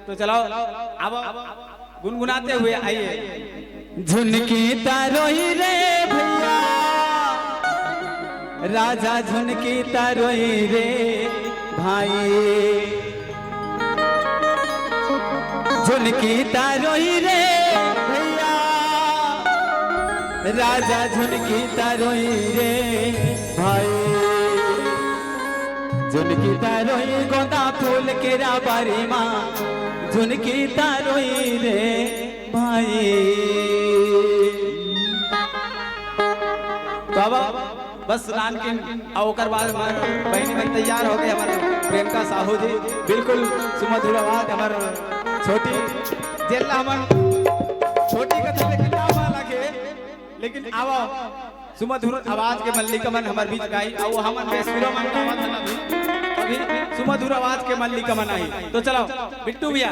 तो चलो अब गुनगुनाते हुए आइए। झुनकी तारोई रे भैया राजा झुनकी तारोई रे भाई झुनकी तारोई रे भैया राजा झुनकी तारोई रे भाई झुनकी तारोई गोंदा फूल के राबारी माँ झुनकी तारोई रे भाई। तो अब बस नान के अवकर बाद बहनी बन तैयार हो गए हमारे प्रियंका साहू जी बिल्कुल सुमधुर आवाज हमारे छोटी जेला हमार छोटी कथा लेकिन नाम लगे लेकिन आवा सुमधुर आवाज के मल्लिका मन हमारे बीच गाई और हमन बेसुरो मन का आवाज ना भी अभी सुमधुर आवाज के मल्लिका मन आई। तो चलो बिट्टू भैया